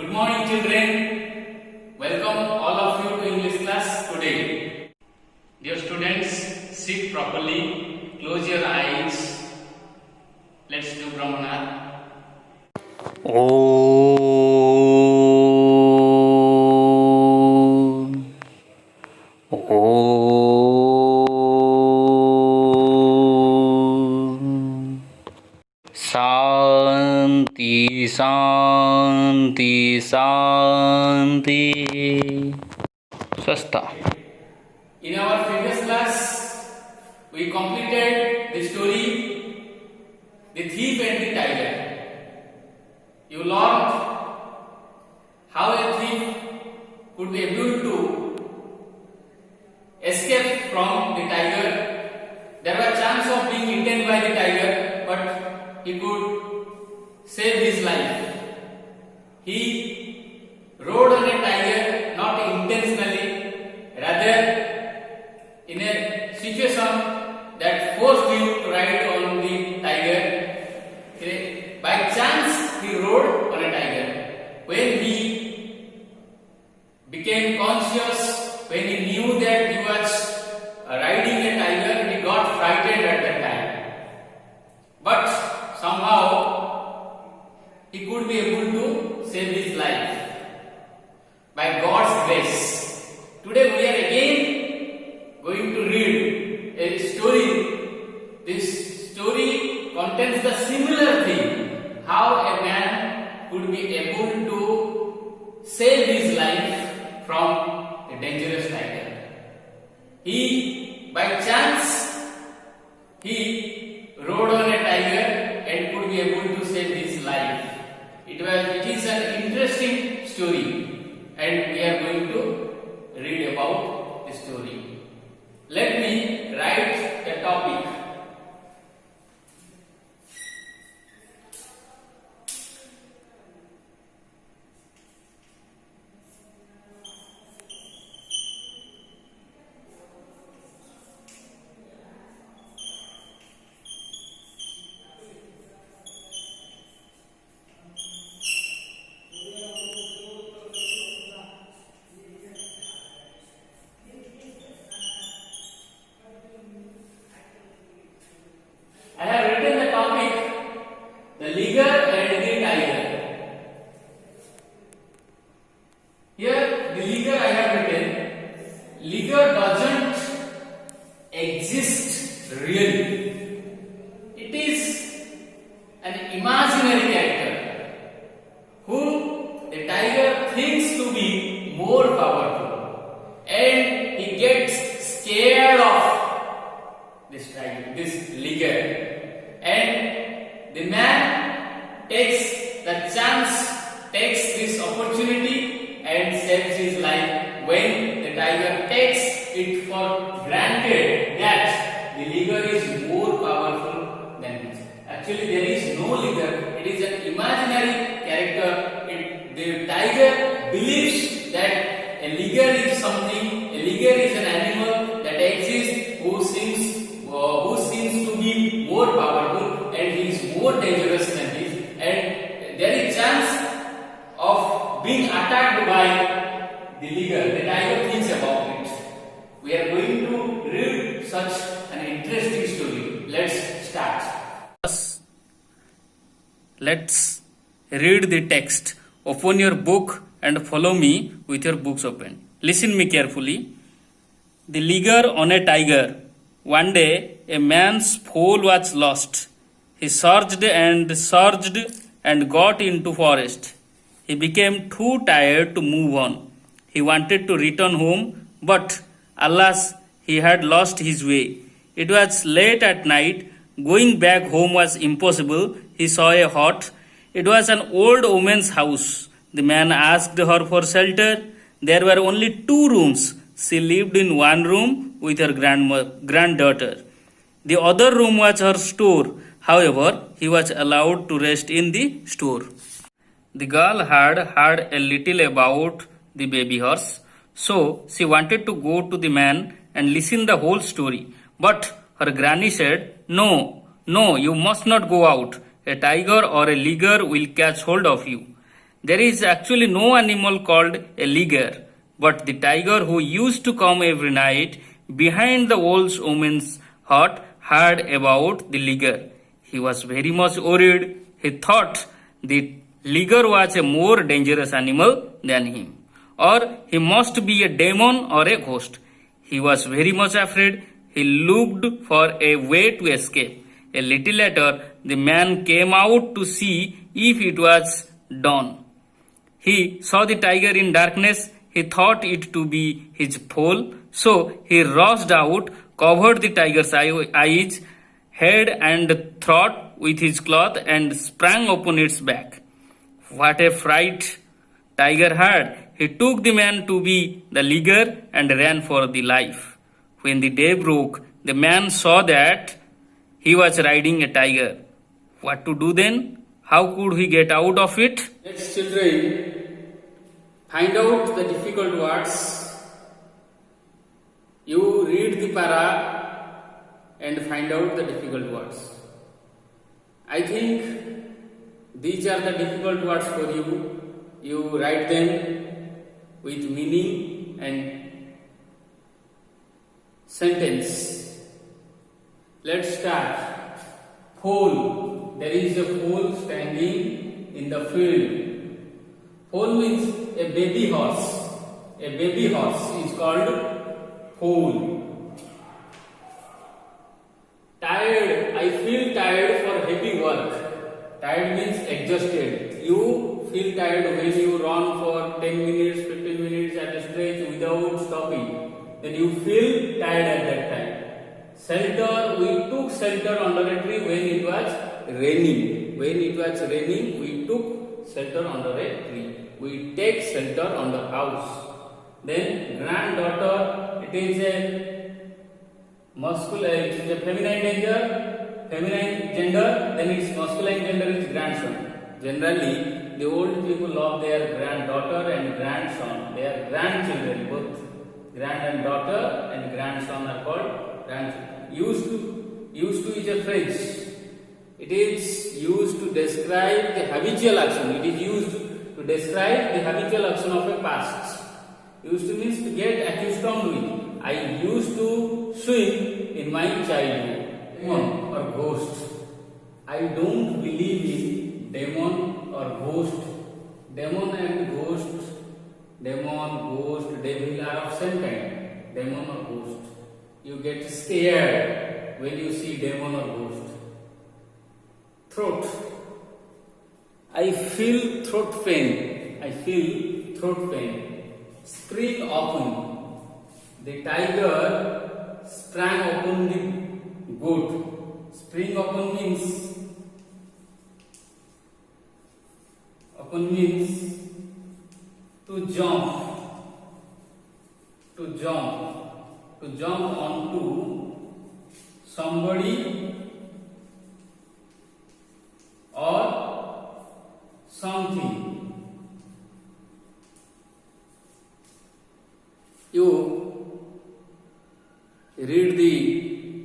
Good morning, children. Welcome all of you to English class today. Dear students, sit properly, close your eyes. Let's do Brahmanar. शांति शांति शांति स्वस्थ. In our previous class, we completed the story The Thief and the Tiger. You learned how a thief could be able to escape from the tiger. There was a chance of being eaten by the tiger, but he could save his life. He rode on a tiger not intentionally, rather in a situation that forced him to ride on the tiger. By chance he rode on a tiger. When he became conscious, when he knew that he was riding a tiger, he got frightened at that time. But somehow he could be able to save his life by God's grace. Today we are again going to read a story. This story contains the similar thing, how a man could be able to save his life from a dangerous tiger. By chance, he rode on a tiger and could be able to save his life. It is an interesting story, and we are going to read about the story. Let me write a topic. I have written the topic, The Liger and the Tiger. Here, the liger I have written, liger doesn't exist really. It is an imaginary character who the tiger thinks to be more powerful, and he gets scared of this tiger, this liger. And the man takes the chance, takes this opportunity and saves his life when the tiger takes it for granted that the liger is more powerful than him. Actually, there is no liger, it is an imaginary character. The tiger believes that a liger is something, a liger is an animal that exists who seems to be more powerful, and he is more dangerous than this, and there is chance of being attacked by the liger. The tiger thinks about it. We are going to read such an interesting story. Let's start. Let's read the text. Open your book and follow me with your books open. Listen me carefully. The liger on a tiger. One day a man's foal was lost. He searched and got into forest. He became too tired to move on. He wanted to return home, but alas, he had lost his way. It was late at night. Going back home was impossible. He saw a hut. It was an old woman's house. The man asked her for shelter. There were only 2 rooms. She lived in one room with her granddaughter. The other room was her store. However, he was allowed to rest in the store. The girl had heard a little about the baby horse, so she wanted to go to the man and listen the whole story. But her granny said, No, you must not go out. A tiger or a liger will catch hold of you. There is actually no animal called a liger, but the tiger who used to come every night behind the old woman's hut heard about the liger. He was very much worried. He thought the liger was a more dangerous animal than him, or he must be a demon or a ghost. He was very much afraid. He looked for a way to escape. A little later, the man came out to see if it was dawn. He saw the tiger in darkness. He thought it to be his foal, so he rushed out, covered the tiger's eyes, head, and throat with his cloth, and sprang upon its back. What a fright tiger had! He took the man to be the liger and ran for the life. When the day broke, the man saw that he was riding a tiger. What to do then? How could he get out of it? Let's children find out the difficult words. You read the para and find out the difficult words. I think these are the difficult words for you. You write them with meaning and sentence. Let's start. Foal. There is a foal standing in the field. Foal means a baby horse. A baby horse is called foal. Tired. I feel tired for heavy work. Tired means exhausted. You feel tired when you run for 10 minutes, 15 minutes at a stretch without stopping. Then you feel tired at that time. Shelter, we took shelter under a tree when it was raining. When it was raining, we took shelter under a tree. We take shelter under house. Then granddaughter, it is a masculine, it is a feminine gender, then its masculine gender is grandson. Generally, the old people love their granddaughter and grandson. Their grandchildren, both grand and daughter and grandson are called grandchildren. Used to is a phrase. It is used to describe the habitual action. It is used to describe the habitual action of a past. Used to means to get accustomed with. I used to swim in my childhood. Demon or ghost. I don't believe in demon or ghost. Demon and ghost, demon, ghost, devil are of same kind. Demon or ghost. You get scared when you see demon or ghost. Throat. I feel throat pain. I feel throat pain. Spring open. The tiger sprang upon the goat. Spring open means to jump. To jump. To jump onto somebody or something. You read the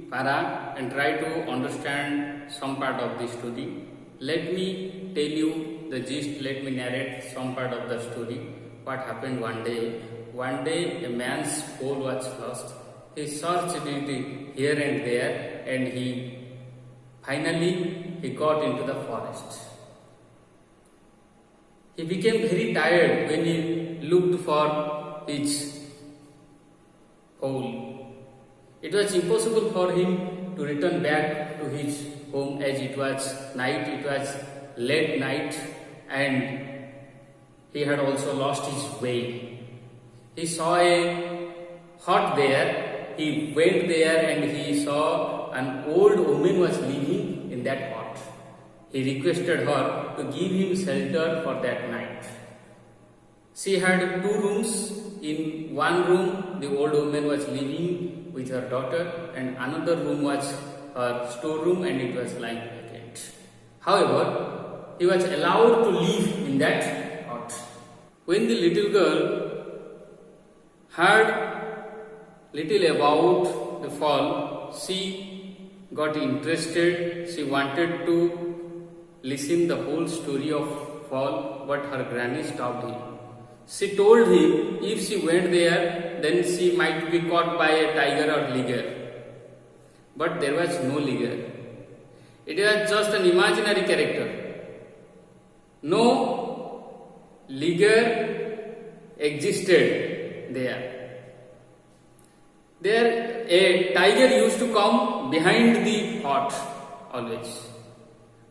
para and try to understand some part of the story. Let me tell you the gist, let me narrate some part of the story. What happened one day? One day a man's foal was lost. He searched it here and there, and finally got into the forest. He became very tired when he looked for his foal. It was impossible for him to return back to his home as it was night, it was late night, and he had also lost his way. He saw a hut there. He went there and he saw an old woman was living in that hut. He requested her to give him shelter for that night. She had 2 rooms. In one room, the old woman was living with her daughter, and another room was her storeroom, and it was lying vacant. However, he was allowed to live in that hut. When the little girl heard little about the fall, she got interested. She wanted to listen the whole story of fall, but her granny stopped him. She told him if she went there, then she might be caught by a tiger or liger. But there was no liger. It was just an imaginary character. No liger existed there. There, a tiger used to come behind the hut always.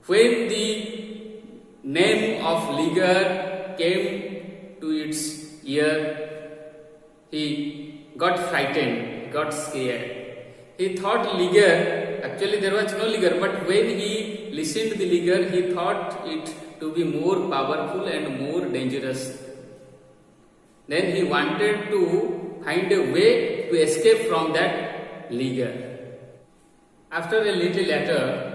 When the name of liger came to its ear, he got frightened, got scared. He thought liger, actually there was no liger, but when he listened to the liger, he thought it to be more powerful and more dangerous. Then he wanted to find a way to escape from that liger. After a little later,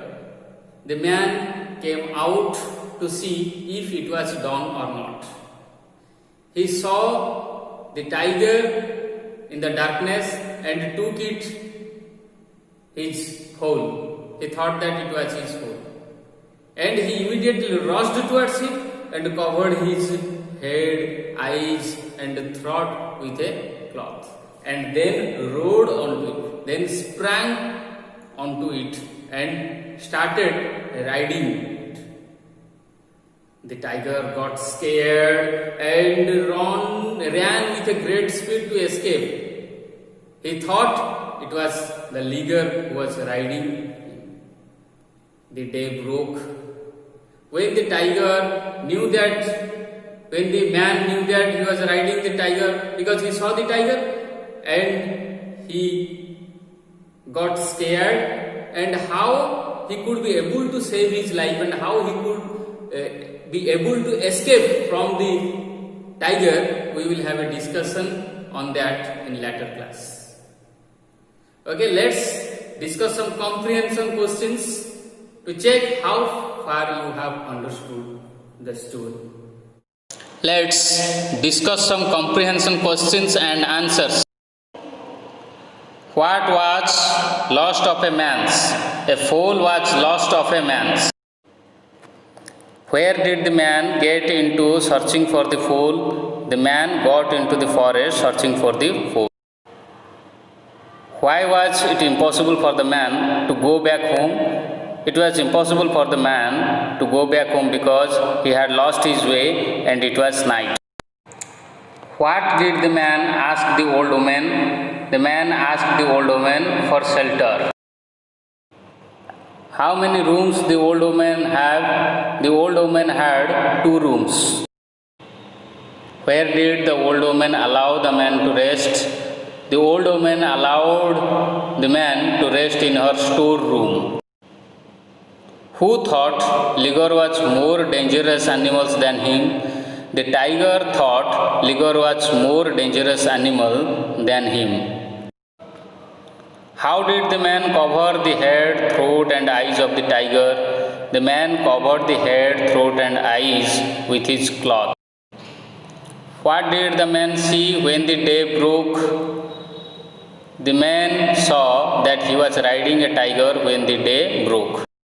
the man came out to see if it was dawn or not. He saw the tiger in the darkness and took it his hole. He thought that it was his hole. And he immediately rushed towards it and covered his head, eyes and throat with a cloth. And then rode onto it. Then sprang onto it and started riding it. The tiger got scared and ran with a great speed to escape. He thought it was the liger who was riding him. The day broke. When the man knew that he was riding the tiger because he saw the tiger and he got scared, and how he could be able to save his life and how he could be able to escape from the tiger, we will have a discussion on that in later class. Okay, let's discuss some comprehension questions to check how far you have understood the story. Let's discuss some comprehension questions and answers. What was lost of a man's? A foal was lost of a man's. Where did the man get into searching for the foal? The man got into the forest searching for the foal. Why was it impossible for the man to go back home? It was impossible for the man to go back home because he had lost his way and it was night. What did the man ask the old woman? The man asked the old woman for shelter. How many rooms the old woman have? The old woman had 2 rooms. Where did the old woman allow the man to rest? The old woman allowed the man to rest in her storeroom. Who thought liger was more dangerous animals than him? The tiger thought liger was more dangerous animal than him. How did the man cover the head, throat and eyes of the tiger? The man covered the head, throat and eyes with his cloth. What did the man see when the day broke? The man saw that he was riding a tiger when the day broke.